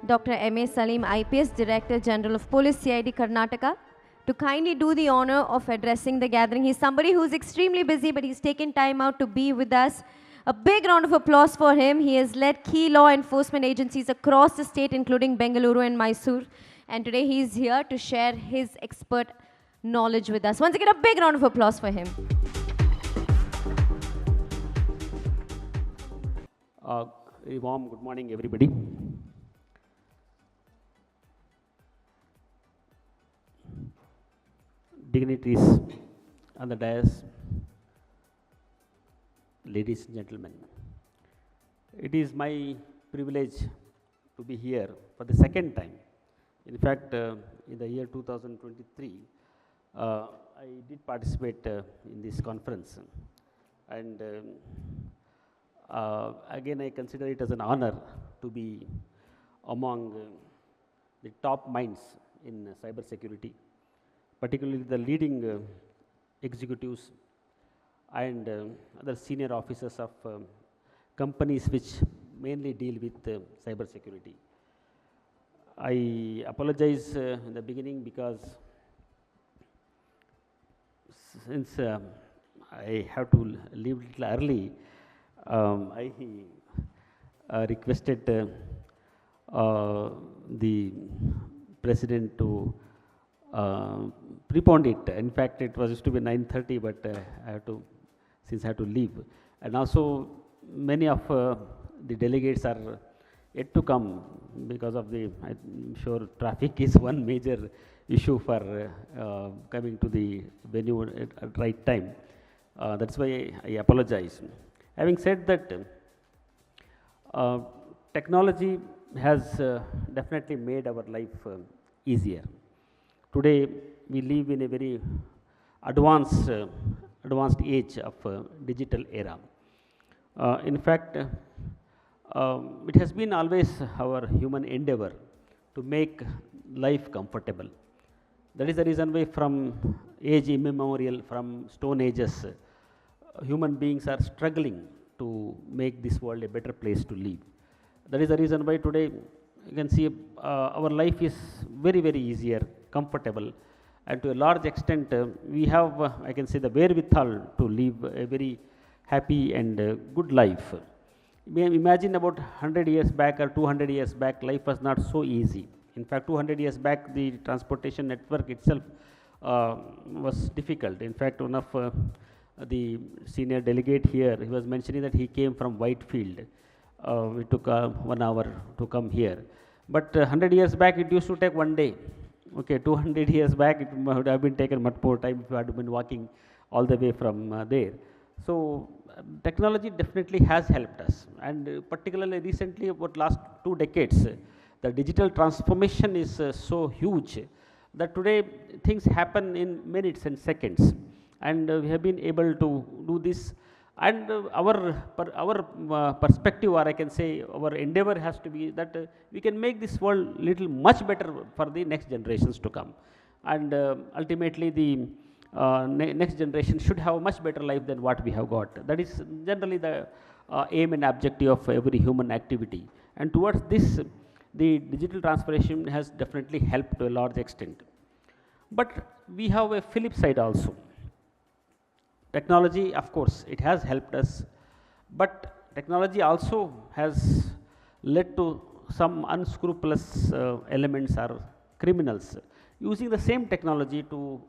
Dr. M.A. Saleem, IPS Director General of Police CID Karnataka, to kindly do the honor of addressing the gathering. He's somebody who's extremely busy, but he's taken time out to be with us. A big round of applause for him. He has led key law enforcement agencies across the state, including Bengaluru and Mysore. And today he's here to share his expert knowledge with us. Once again, a big round of applause for him. A warm good morning, everybody. Dignitaries on the dais, ladies and gentlemen. It is my privilege to be here for the second time. In fact, in the year 2023, I did participate in this conference, and again I consider it as an honor to be among the top minds in cybersecurity, particularly the leading executives and other senior officers of companies which mainly deal with cybersecurity. I apologize in the beginning because since I have to leave a little early, I requested the president to prepone it. In fact, it was used to be 9:30, but I have to, since I have to leave. And also, many of the delegates are yet to come because of the, I'm sure traffic is one major issue for coming to the venue at right time. That's why I apologize. Having said that, technology has definitely made our life easier. Today, we live in a very advanced age of digital era. In fact, it has been always our human endeavor to make life comfortable. That is the reason why from age immemorial, from stone ages, human beings are struggling to make this world a better place to live. That is the reason why today you can see our life is very, very easier, comfortable, and to a large extent we have, I can say, the wherewithal to live a very happy and good life. Imagine about 100 years back or 200 years back, life was not so easy. In fact, 200 years back, the transportation network itself was difficult. In fact, one of the senior delegate here, he was mentioning that he came from Whitefield. It took 1 hour to come here. But 100 years back, it used to take 1 day. Okay, 200 years back, it would have been taken much more time if you had been walking all the way from there. So, technology definitely has helped us, and particularly recently, about last 2 decades, the digital transformation is so huge that today things happen in minutes and seconds, and we have been able to do this. And our perspective, or I can say our endeavor, has to be that we can make this world little much better for the next generations to come, and ultimately the next generation should have a much better life than what we have got. That is generally the aim and objective of every human activity, and towards this the digital transformation has definitely helped to a large extent. But we have a flip side also. Technology, of course, it has helped us, but technology also has led to some unscrupulous elements or criminals using the same technology to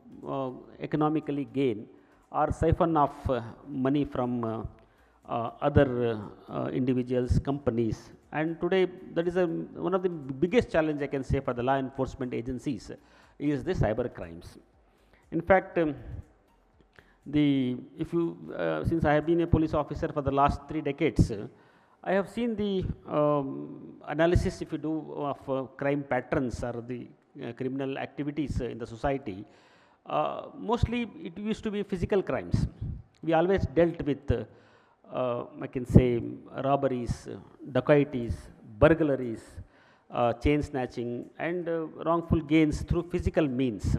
economically gain or siphon off money from other individuals, companies. And today, that is one of the biggest challenge, I can say, for the law enforcement agencies is the cyber crimes. In fact, since I have been a police officer for the last 3 decades, I have seen the analysis, if you do, of crime patterns or the criminal activities in the society. Mostly it used to be physical crimes. We always dealt with, I can say, robberies, dacoities, burglaries, chain snatching, and wrongful gains through physical means.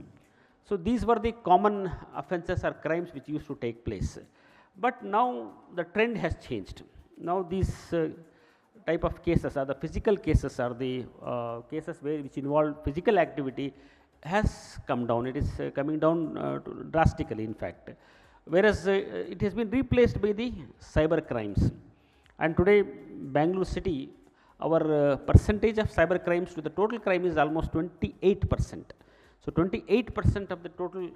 So these were the common offences or crimes which used to take place. But now the trend has changed. Now these type of cases are the physical cases, or the cases which involve physical activity, has come down. It is coming down drastically, in fact. Whereas it has been replaced by the cyber crimes. And today, Bangalore city, our percentage of cyber crimes to the total crime is almost 28%. So 28% of the total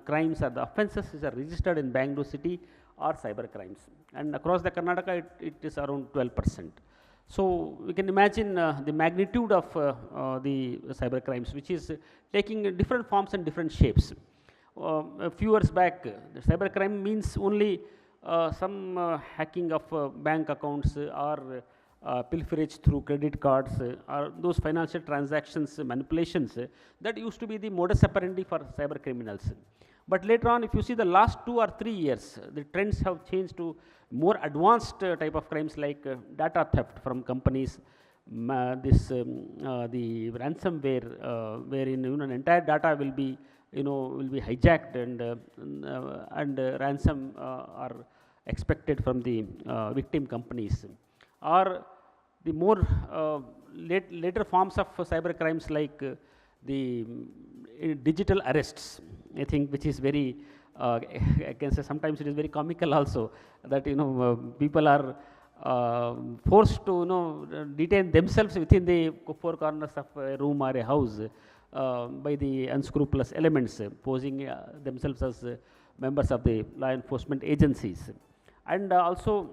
crimes or the offences which are registered in Bangalore city are cyber crimes, and across the Karnataka it is around 12%. So we can imagine the magnitude of the cyber crimes, which is taking different forms and different shapes. A few years back, the cyber crime means only some hacking of bank accounts or pilferage through credit cards, or those financial transactions manipulations, that used to be the modus operandi for cyber criminals. But later on, if you see the last 2 or 3 years, the trends have changed to more advanced type of crimes like data theft from companies, the ransomware, wherein an entire data will be hijacked, and ransom are expected from the victim companies, or the more later forms of cyber crimes like the digital arrests, I think, which is very I can say sometimes it is very comical also, that people are forced to detain themselves within the 4 corners of a room or a house by the unscrupulous elements, posing themselves as members of the law enforcement agencies. And also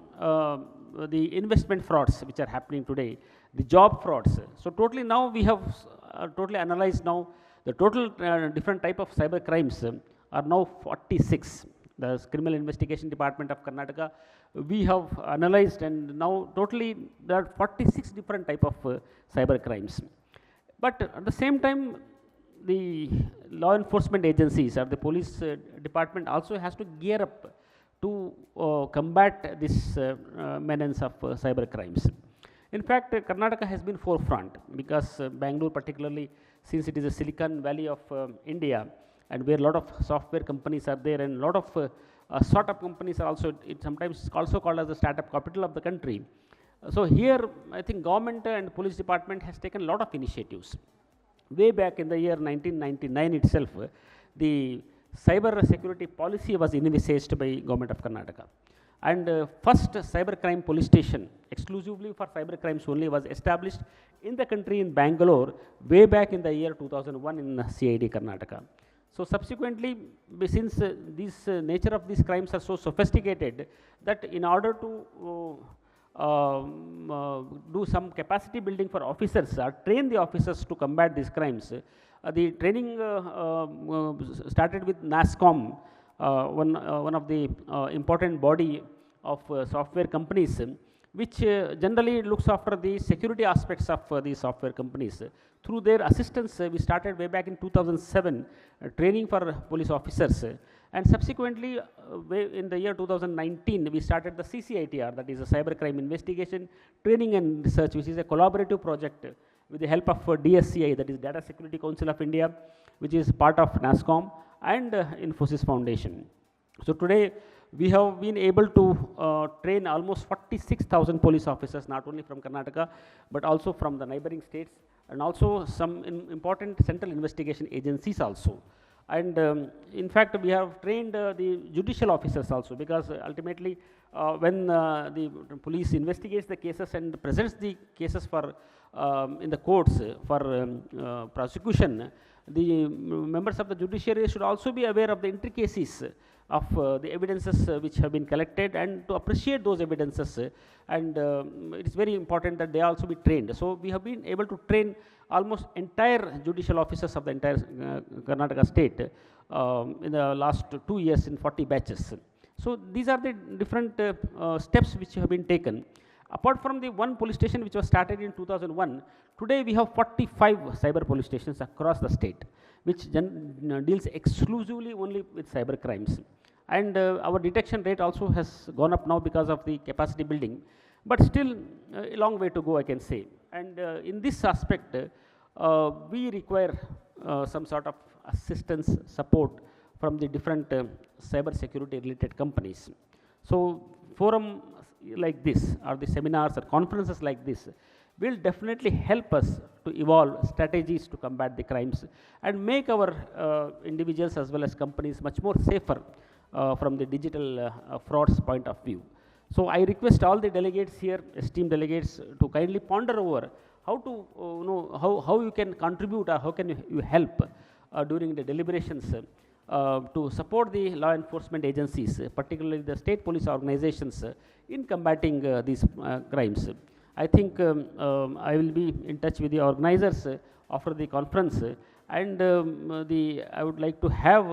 the investment frauds which are happening today, the job frauds. So totally now we have totally analyzed now the total different type of cyber crimes are now 46. The Criminal Investigation Department of Karnataka, we have analyzed, and now totally there are 46 different type of cyber crimes. But at the same time, the law enforcement agencies or the police department also has to gear up to combat this menace of cyber crimes. In fact, Karnataka has been forefront, because Bangalore particularly, since it is a Silicon Valley of India, and where a lot of software companies are there, and a lot of startup companies are also, it sometimes also called as the startup capital of the country. So here, I think government and police department has taken a lot of initiatives. Way back in the year 1999 itself, the cyber security policy was envisaged by government of Karnataka. And first cybercrime police station exclusively for cyber crimes only was established in the country in Bangalore way back in the year 2001 in CID Karnataka. So subsequently, since this nature of these crimes are so sophisticated, that in order to do some capacity building for officers or train the officers to combat these crimes, the training started with NASSCOM, one of the important body of software companies, which generally looks after the security aspects of the software companies. Through their assistance, we started way back in 2007 training for police officers, and subsequently in the year 2019 we started the CCITR, that is a cybercrime investigation, training and research, which is a collaborative project with the help of DSCI, that is Data Security Council of India, which is part of NASSCOM, and Infosys Foundation. So today we have been able to train almost 46,000 police officers, not only from Karnataka but also from the neighboring states, and also some important central investigation agencies also. And in fact, we have trained the judicial officers also, because ultimately when the police investigates the cases and presents the cases for in the courts for prosecution, the members of the judiciary should also be aware of the intricacies of the evidences which have been collected, and to appreciate those evidences, and it is very important that they also be trained. So we have been able to train almost entire judicial officers of the entire Karnataka state in the last 2 years in 40 batches. So these are the different steps which have been taken. Apart from the one police station which was started in 2001, today we have 45 cyber police stations across the state, which deals exclusively only with cyber crimes. And our detection rate also has gone up now because of the capacity building, but still a long way to go, I can say. And in this aspect, we require some sort of assistance, support from the different cyber security related companies. So forum like this, or the seminars or conferences like this, will definitely help us to evolve strategies to combat the crimes and make our individuals as well as companies much more safer from the digital frauds point of view. So I request all the delegates here, esteemed delegates, to kindly ponder over how to how you can contribute or how can you help during the deliberations to support the law enforcement agencies, particularly the state police organizations, in combating these crimes. I think I will be in touch with the organizers after the conference, and I would like to have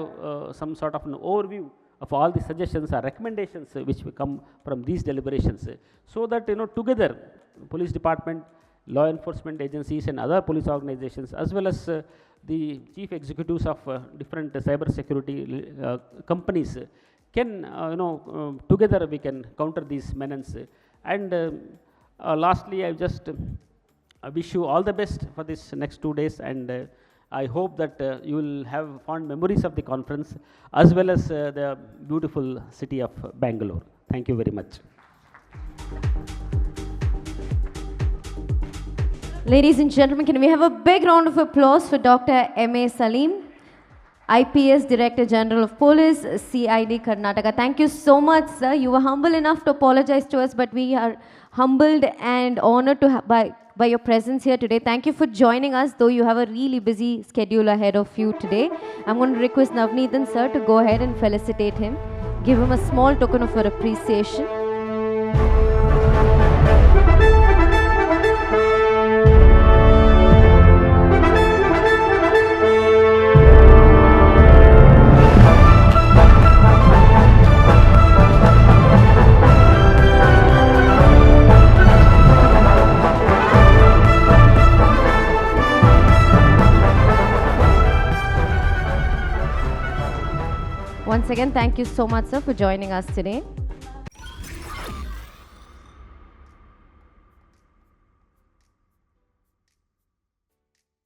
some sort of an overview of all the suggestions or recommendations which will come from these deliberations, so that together police department, law enforcement agencies and other police organizations, as well as the chief executives of different cyber security companies can together we can counter these menace. And lastly, I just wish you all the best for this next 2 days, and I hope that you will have fond memories of the conference as well as the beautiful city of Bangalore. Thank you very much. Ladies and gentlemen, can we have a big round of applause for Dr. M.A. Saleem, IPS Director General of Police, CID Karnataka. Thank you so much, sir. You were humble enough to apologize to us, but we are humbled and honored to by your presence here today. Thank you for joining us, though you have a really busy schedule ahead of you today. I'm going to request Navneethan, sir, to go ahead and felicitate him. Give him a small token of our appreciation. Once again, thank you so much, sir, for joining us today.